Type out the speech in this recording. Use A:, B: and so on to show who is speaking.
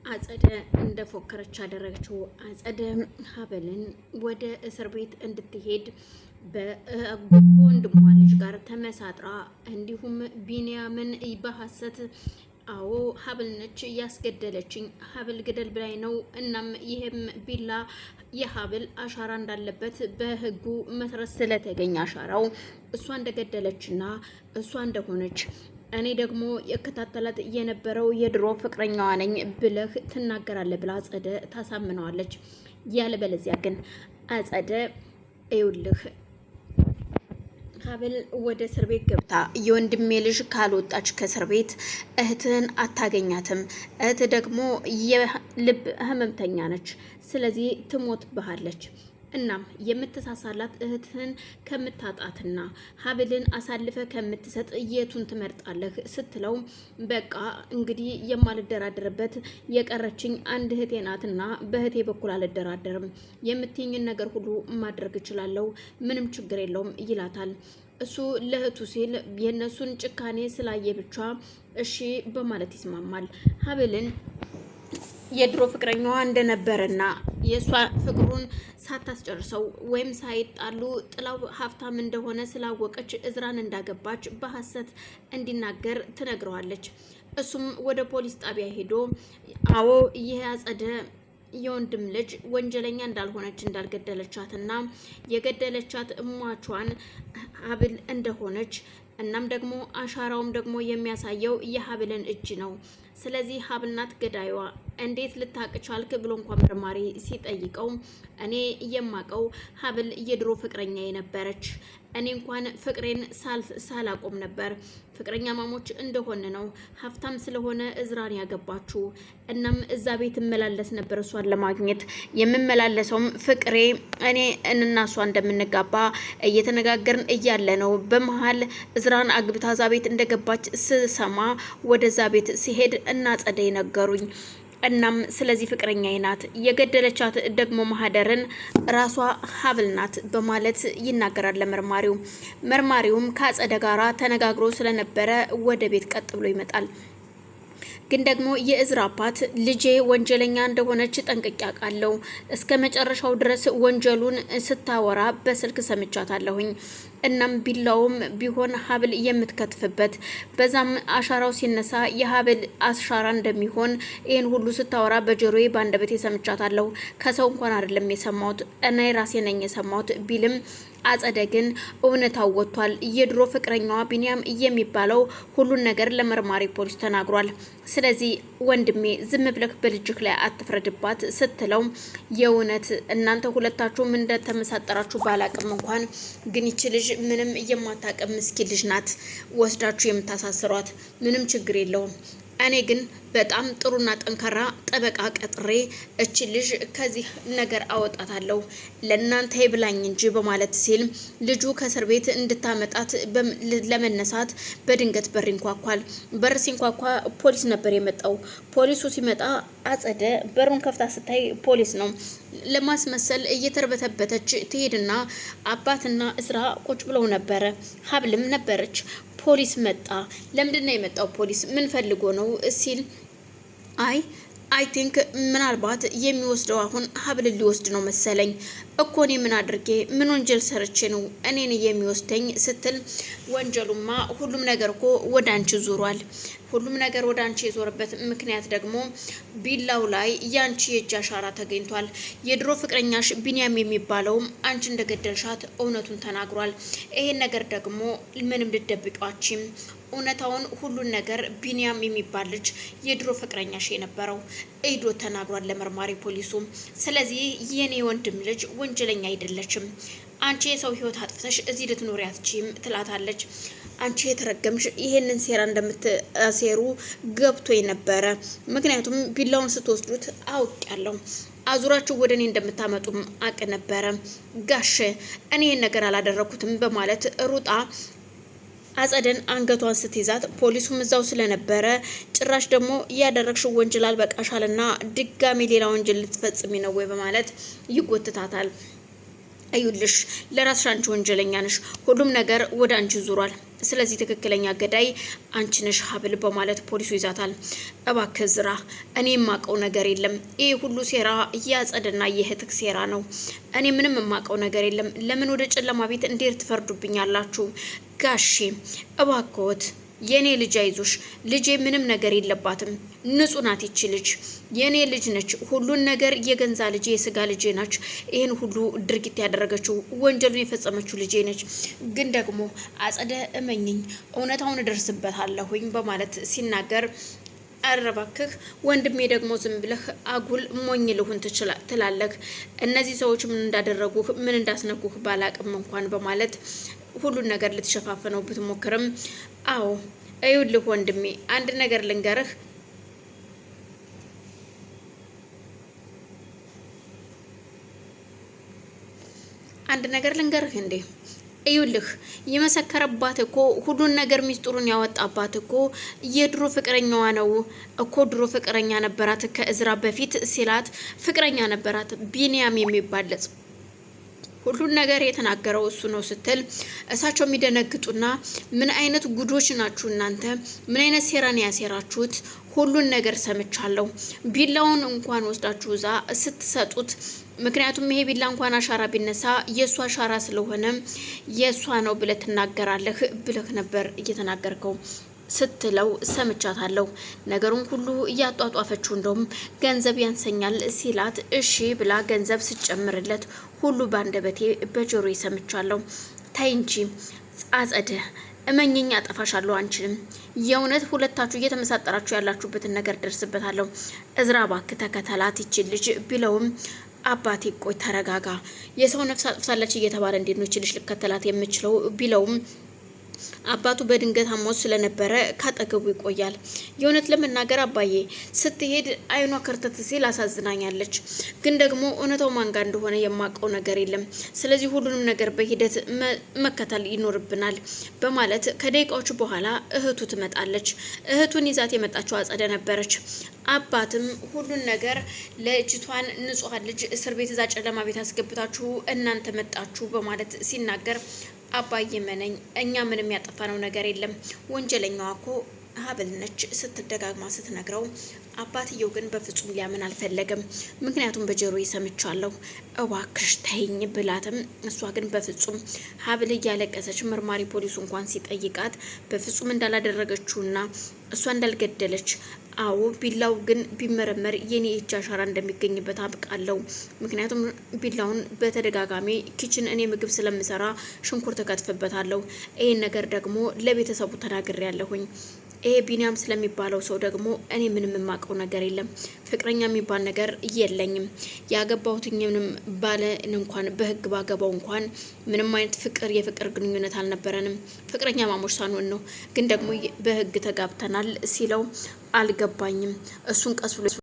A: አጸደ እንደፎከረች አደረገችው። አጸደ ሀብልን ወደ እስር ቤት እንድትሄድ በወንድሟ ልጅ ጋር ተመሳጥራ እንዲሁም ቢንያምን በሐሰት አዎ ሀብል ነች ያስገደለችኝ፣ ሀብል ግደል ብላይ ነው። እናም ይህም ቢላ የሀብል አሻራ እንዳለበት በህጉ መሰረት ስለተገኘ አሻራው እሷ እንደገደለችና እሷ እንደሆነች እኔ ደግሞ የከታተላት የነበረው የድሮ ፍቅረኛዋ ነኝ ብለህ ትናገራለህ ብላ አጸደ ታሳምነዋለች። ያለበለዚያ ግን አጸደ ይውልህ ሀብል ወደ እስር ቤት ገብታ የወንድሜ ልጅ ካልወጣች ከእስር ቤት እህትህን አታገኛትም። እህት ደግሞ የልብ ህመምተኛ ነች። ስለዚህ ትሞትብሃለች። እናም የምትሳሳላት እህትህን ከምታጣትና ሀብልን አሳልፈ ከምትሰጥ የቱን ትመርጣለህ ስትለው በቃ እንግዲህ የማልደራደርበት የቀረችኝ አንድ እህቴ ናትና በእህቴ በኩል አልደራደርም፣ የምትይኝን ነገር ሁሉ ማድረግ እችላለሁ፣ ምንም ችግር የለውም ይላታል። እሱ ለእህቱ ሲል የእነሱን ጭካኔ ስላየ ብቻ እሺ በማለት ይስማማል። ሀብልን የድሮ ፍቅረኛዋ እንደነበረና የእሷ ፍቅሩን ሳታስጨርሰው ወይም ሳይጣሉ ጥላው ሀብታም እንደሆነ ስላወቀች እዝራን እንዳገባች በሐሰት እንዲናገር ትነግረዋለች። እሱም ወደ ፖሊስ ጣቢያ ሄዶ አዎ ይህ አጸደ የወንድም ልጅ ወንጀለኛ እንዳልሆነች እንዳልገደለቻትና የገደለቻት እሟቿን ሀብል እንደሆነች እናም ደግሞ አሻራውም ደግሞ የሚያሳየው የሀብልን እጅ ነው። ስለዚህ ሀብል ናት ገዳይዋ እንዴት ልታቅ ቻልክ ብሎ እንኳን መርማሪ ሲጠይቀው እኔ የማቀው ሀብል የድሮ ፍቅረኛ የነበረች እኔ እንኳን ፍቅሬን ሳላቆም ነበር። ፍቅረኛ ማሞች እንደሆነ ነው። ሀብታም ስለሆነ እዝራን ያገባችሁ። እናም እዛ ቤት እመላለስ ነበር እሷን ለማግኘት የምመላለሰውም ፍቅሬ እኔ እና እሷ እንደምንጋባ እየተነጋገርን እያለ ነው። በመሀል እዝራን አግብታ እዛ ቤት እንደገባች ስሰማ ወደዛ ቤት ሲሄድ እና ጸደይ ነገሩኝ። እናም ስለዚህ ፍቅረኛዬ ናት፣ የገደለቻት ደግሞ ማህደርን ራሷ ሀብል ናት በማለት ይናገራል ለመርማሪው። መርማሪውም ከአጸደ ጋራ ተነጋግሮ ስለነበረ ወደ ቤት ቀጥ ብሎ ይመጣል። ግን ደግሞ የእዝራ አባት ልጄ ወንጀለኛ እንደሆነች ጠንቅቄ አውቃለሁ፣ እስከ መጨረሻው ድረስ ወንጀሉን ስታወራ በስልክ ሰምቻታለሁኝ። እናም ቢላውም ቢሆን ሀብል የምትከትፍበት በዛም አሻራው ሲነሳ የሀብል አሻራ እንደሚሆን ይህን ሁሉ ስታወራ በጆሮዬ በአንደበቴ ሰምቻታለሁ። ከሰው እንኳን አይደለም የሰማሁት እኔ ራሴ ነኝ የሰማሁት ቢልም አጸደ ግን እውነታው ወጥቷል። የድሮ ፍቅረኛዋ ቢንያም የሚባለው ሁሉን ነገር ለመርማሪ ፖሊስ ተናግሯል። ስለዚህ ወንድሜ ዝም ብለህ በልጅህ ላይ አትፍረድባት ስትለው የእውነት እናንተ ሁለታችሁም እንደተመሳጠራችሁ ባላቅም እንኳን ግን ይች ልጅ ምንም የማታቀም ምስኪን ልጅ ናት፣ ወስዳችሁ የምታሳስሯት ምንም ችግር የለውም። እኔ ግን በጣም ጥሩና ጠንካራ ጠበቃ ቀጥሬ እቺ ልጅ ከዚህ ነገር አወጣታለሁ ለእናንተ ይብላኝ እንጂ በማለት ሲል ልጁ ከእስር ቤት እንድታመጣት ለመነሳት በድንገት በር ይንኳኳል። በር ሲንኳኳ ፖሊስ ነበር የመጣው። ፖሊሱ ሲመጣ አጸደ በሩን ከፍታ ስታይ ፖሊስ ነው። ለማስመሰል እየተርበተበተች ትሄድና አባትና እስራ ቁጭ ብለው ነበረ። ሀብልም ነበረች። ፖሊስ መጣ። ለምንድነው የመጣው ፖሊስ ምን ፈልጎ ነው ሲል አይ ቲንክ ምናልባት የሚወስደው አሁን ሀብል ሊወስድ ነው መሰለኝ እኮ እኔ ምን አድርጌ ምን ወንጀል ሰርቼ ነው እኔን የሚወስደኝ ስትል ወንጀሉማ ሁሉም ነገር እኮ ወደ አንቺ ዙሯል። ሁሉም ነገር ወደ አንቺ የዞረበት ምክንያት ደግሞ ቢላው ላይ ያንቺ የእጅ አሻራ ተገኝቷል። የድሮ ፍቅረኛሽ ቢንያም የሚባለውም አንቺ እንደገደልሻት እውነቱን ተናግሯል። ይሄን ነገር ደግሞ ምንም ልደብቋችም እውነታውን ሁሉን ነገር ቢንያም የሚባል ልጅ የድሮ ፍቅረኛሽ የነበረው ኤዶ ተናግሯል ለመርማሪ ፖሊሱ። ስለዚህ የኔ ወንድም ልጅ ወንጀለኛ አይደለችም። አንቺ የሰው ህይወት አጥፍተሽ እዚህ ልትኖሪ አትችይም ትላታለች። አንቺ የተረገምሽ ይሄንን ሴራ እንደምትሴሩ ገብቶኝ ነበረ። ምክንያቱም ቢላውን ስትወስዱት አውቄያለሁ። አዙራችሁ ወደ እኔ እንደምታመጡም አቅ ነበረ። ጋሽ እኔ ይሄን ነገር አላደረኩትም በማለት ሩጣ አጸደን አንገቷን ስትይዛት ፖሊሱም እዛው ስለነበረ ጭራሽ ደግሞ ያደረግሽው ወንጀል አልበቃሻልና ድጋሚ ሌላ ወንጀል ልትፈጽሚ ነው ወይ በማለት ይጎትታታል። አዩልሽ ለራስሽ አንቺ ወንጀለኛ ነሽ፣ ሁሉም ነገር ወደ አንቺ ዙሯል። ስለዚህ ትክክለኛ ገዳይ አንቺ ነሽ ሀብል በማለት ፖሊሱ ይዛታል። እባክህ ዝራ፣ እኔ የማውቀው ነገር የለም። ይህ ሁሉ ሴራ ያጸደና የእህትህ ሴራ ነው። እኔ ምንም የማውቀው ነገር የለም። ለምን ወደ ጨለማ ቤት እንዴት ትፈርዱብኛላችሁ? ጋሼ እባክዎት የኔ ልጅ አይዞሽ፣ ልጄ ምንም ነገር የለባትም፣ ንጹህ ናት። ይቺ ልጅ የኔ ልጅ ነች። ሁሉን ነገር የገንዛ ልጄ የስጋ ልጄ ናች። ይህን ሁሉ ድርጊት ያደረገችው ወንጀሉን የፈጸመችው ልጄ ነች። ግን ደግሞ አጸደ እመኝኝ፣ እውነታውን እደርስበታለሁኝ በማለት ሲናገር አረባክህ ወንድሜ ደግሞ ዝም ብለህ አጉል ሞኝ ልሁን ትላለህ። እነዚህ ሰዎች ምን እንዳደረጉህ ምን እንዳስነኩህ ባላቅም እንኳን በማለት ሁሉን ነገር ልትሸፋፈነው ብትሞክርም አዎ እዩልህ ወንድሜ አንድ ነገር ልንገርህ እንዴ እዩልህ የመሰከረባት እኮ ሁሉን ነገር ሚስጥሩን ያወጣባት እኮ የድሮ ፍቅረኛዋ ነው እኮ ድሮ ፍቅረኛ ነበራት ከእዝራ በፊት ሲላት ፍቅረኛ ነበራት ቢኒያም የሚባል ሁሉን ነገር የተናገረው እሱ ነው ስትል እሳቸው የሚደነግጡና ምን አይነት ጉዶች ናችሁ እናንተ ምን አይነት ሴራን ያሴራችሁት ሁሉን ነገር ሰምቻለሁ ቢላውን እንኳን ወስዳችሁ እዛ ስትሰጡት ምክንያቱም ይሄ ቢላ እንኳን አሻራ ቢነሳ የሷ አሻራ ስለሆነ የሷ ነው ብለህ ትናገራለህ ብለህ ነበር እየተናገርከው ስትለው ሰምቻታለሁ ነገሩን ሁሉ እያጧጧፈችው እንደውም ገንዘብ ያንሰኛል ሲላት እሺ ብላ ገንዘብ ስጨምርለት ሁሉ ባንደበቴ በጆሮዬ ሰምቻለሁ ታይ እንጂ አጸደ እመኝኝ አጠፋሻለሁ አንቺንም የእውነት ሁለታችሁ እየተመሳጠራችሁ ያላችሁበትን ነገር ደርስበታለሁ እዝራ እባክህ ተከተላት ይችል ልጅ ቢለውም አባቴ ቆይ ተረጋጋ የሰው ነፍስ አጥፍታለች እየተባለ እንዴት ነው ይችልሽ ልከተላት የምችለው ቢለውም አባቱ በድንገት አሞት ስለነበረ ካጠገቡ ይቆያል የእውነት ለመናገር አባዬ ስትሄድ አይኗ ከርተት ሲል አሳዝናኛለች ግን ደግሞ እውነታው ማን ጋር እንደሆነ የማውቀው ነገር የለም ስለዚህ ሁሉንም ነገር በሂደት መከታተል ይኖርብናል በማለት ከደቂቃዎች በኋላ እህቱ ትመጣለች እህቱን ይዛት የመጣችው አጸደ ነበረች አባትም ሁሉን ነገር ለእጅቷን ንጹህ ልጅ እስር ቤት እዛ ጨለማ ቤት አስገብታችሁ እናንተ መጣችሁ በማለት ሲናገር አባዬ መነኝ እኛ ምንም ያጠፋነው ነገር የለም ወንጀለኛዋ እኮ ሀብል ነች ስትደጋግማ ስትነግረው አባትየው ግን በፍጹም ሊያምን አልፈለገም ምክንያቱም በጆሮዬ ሰምቻለሁ እባክሽ ተይኝ ብላትም እሷ ግን በፍጹም ሀብል እያለቀሰች መርማሪ ፖሊሱ እንኳን ሲጠይቃት በፍጹም እንዳላደረገችውና እሷ እንዳልገደለች አዎ ቢላው ግን ቢመረመር የኔ እጅ አሻራ እንደሚገኝበት አብቃለሁ ምክንያቱም ቢላውን በተደጋጋሚ ኪችን እኔ ምግብ ስለምሰራ ሽንኩርት ከትፍበታለሁ ይሄን ነገር ደግሞ ለቤተሰቡ ተናግሬያለሁኝ ይሄ ቢኒያም ስለሚባለው ሰው ደግሞ እኔ ምንም የማውቀው ነገር የለም ፍቅረኛ የሚባል ነገር የለኝም ያገባሁትኝንም ባለ እንኳን በህግ ባገባው እንኳን ምንም አይነት የፍቅር ግንኙነት አልነበረንም ፍቅረኛ ማሞች ሳንሆን ነው ግን ደግሞ በህግ ተጋብተናል ሲለው አልገባኝም እሱን ቀስ ብሎ